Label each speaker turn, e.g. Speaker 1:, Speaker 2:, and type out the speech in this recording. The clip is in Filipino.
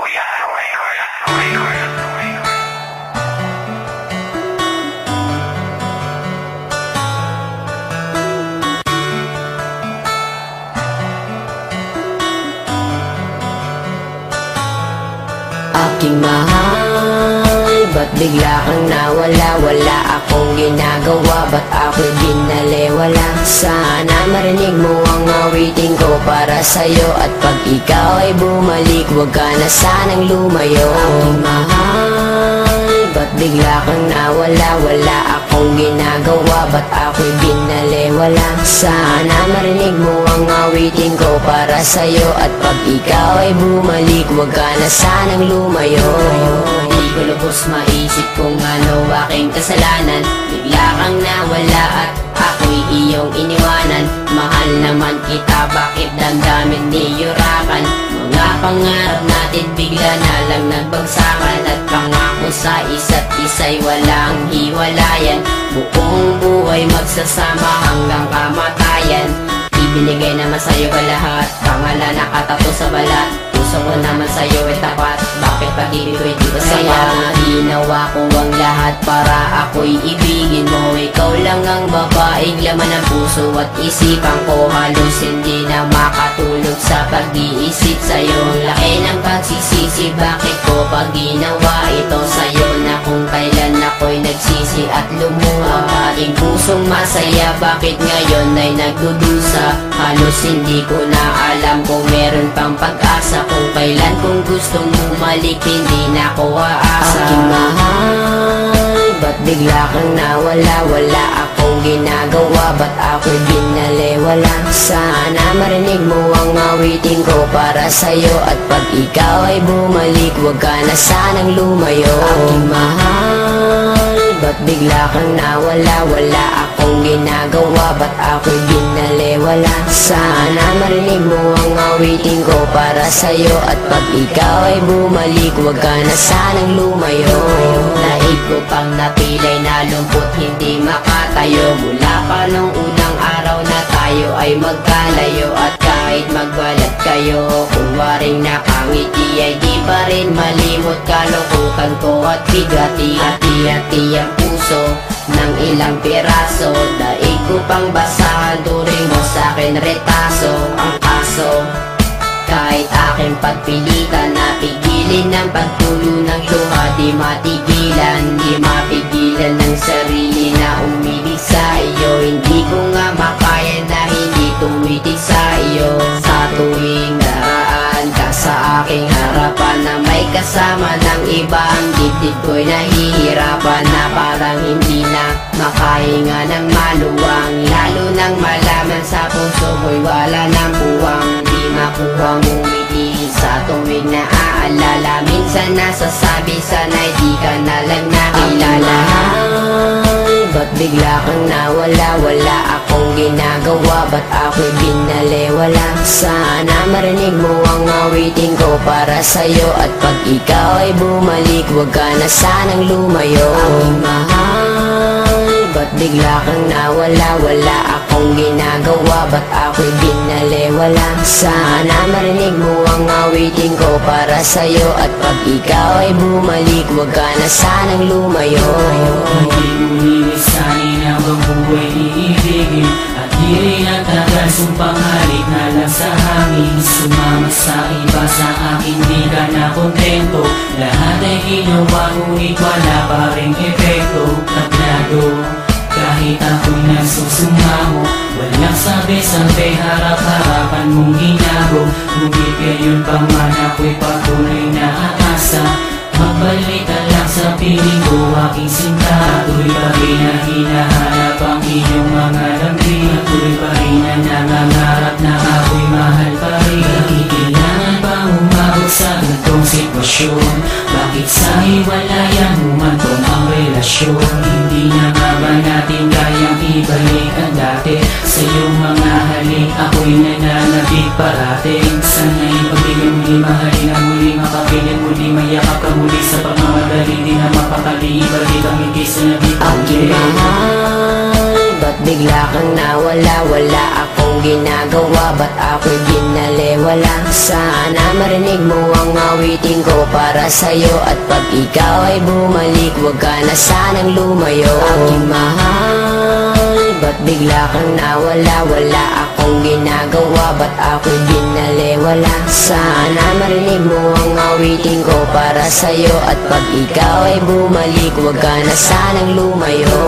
Speaker 1: Aking mahal, ba't bigla kang nawala? Wala akong ginagawa, ba't ako'y binaliwala? Sana marinig mo ang awitin ko para sa'yo, at pag ikaw ay bumalik, huwag ka na sanang lumayo. Aking mahal, ba't bigla kang nawala? Wala akong ginagawa, ba't ako'y binaliwala? Sana marinig mo ang awitin ko para sa'yo, at pag ikaw ay bumalik, huwag ka na sanang lumayo. Di ko lubos maisip kung ano aking kasalanan. Bigla kang nawala at ako'y iyong iniwanan. Mahal naman kita, bakit damdamin niyurakan? Mga pangarap natin bigla na lang nagbagsakan, at pangako sa isa't isa'y walang hiwalayan. Buong buhay magsasama hanggang kamatayan. Ibinigay naman sa'yo ba lahat? Pangalan nakatato sa balat. Puso ko naman sa'yo ay tapat. Bakit pag-ibig ko'y di ba saya? Ginawa ko ang lahat para ako'y ibigin mo. Ikaw lang ang babaeng laman ng puso at isipan ko. Halos hindi na makatulog sa pag-iisip sa'yo. Laki ng pagsisisi, bakit ko pag ginawa ito sa'yo? Na kung kailan ako'y nagsisi at lumuha. Ating pusong masaya, bakit ngayon ay nagdudusa? Halos hindi ko na alam kung meron pang pag-asa. Kung kailan kung gustong bumalik, hindi na ako aasa. Aking mahal, ba't bigla kang nawala? Wala akong ginagawa, ba't ako'y binaliwala? Sana marinig mo ang awitin ko para sa'yo, at pag ikaw ay bumalik, huwag ka na sanang lumayo. Aking mahal, ba't bigla kang nawala? Wala akong ginagawa, ba't ako'y binaliwala? Sana marinig mo ang awitin ko para sa'yo, at pag ikaw ay bumalik, huwag ka na sanang lumayo. Daig ko pang napilay na lumpot, hindi makatayo. Mula pa nung unang araw na tayo ay magkalayo, at kahit magbalat kayo, kung waring nakangiti ay di pa rin malimot. Kalungkutan ko at bigati, hati-hati ang puso ng ilang piraso. Daig ko pang basahan, turing mo sa'kin retaso. Ang kaso, kahit aking pagpilitan, napigilin ng pagtulo ng luha. Di matigilan, di mapigilan ng sarili na umibig sa iyo. Hindi ko nga makaya na hindi tumitig sa iyo. Sa tuwing daraan ka sa aking harapan, na may kasama ng iba, ang dibdib ko'y nahihirapan. Na parang hindi na makahinga ng maluwang, lalo nang malaman sa puso ko'y wala ng buwang. Di makuhang umiti sa tuwing naaalala. Minsan nasasabi, sana'y di ka na lang nakilala. Ba't bigla kang nawala? Wala akong ginagawa, ba't ako'y binaliwala? Sana marinig mo ang awitin ko para sa'yo, at pag ikaw ay bumalik, huwag ka na sanang lumayo. Aking mahal, ba't bigla kang nawala? Wala akong ginagawa, ba't ako'y binaliwala? Sana marinig mo ang awitin ko para sa'yo, at pag ikaw ay bumalik, huwag ka na sanang lumayo.
Speaker 2: Hindi mo lilisanin ang buhay iibigin, at di rin ang tagal sumpang halik na lang sa hangin. Sumama sa iba, sa akin di ka na kontento. Lahat ay ginawa, ngunit wala pa rin epekto. Tablado, kahit ako'y nagsusumamo, walang sabi-sabi, harap-harapan mong ginago. Ngunit gayon pa man ako'y patuloy na aasa. Magbalik ka lang sa piling ko, aking sinta. Tuloy pa rin na hinahanap ang iyong mga lambing. Tuloy pa rin na nangangarap na ako'y mahal pa rin. Kailangan pa umabot sa ganitong sitwasyon? Bakit sa hiwalayan humantong ang relasyon? Hindi na nga ba natin kayang ibalik ang dati? Sa iyong mga halik ako'y nananabik parating. Sana'y pagbigay muli, mahalin ang muli, makapiling muli, mayakap ka muli. Sa pagmamadali, di na mapakali, ibalik ang ikis na nabipagli.
Speaker 1: Aking mahal, ba't bigla kang nawala? Wala akong ginagawa, ba't ako'y binalewala? Sana marinig mo ang awitin ko para sa'yo, at pag ikaw ay bumalik, huwag ka na sanang lumayo. Aking mahal, ba't bigla kang nawala? Wala akong ginagawa, ba't ako'y binalewala? Sana marinig mo ang awitin ko para sa'yo, at pag ikaw ay bumalik, huwag ka na sanang lumayo.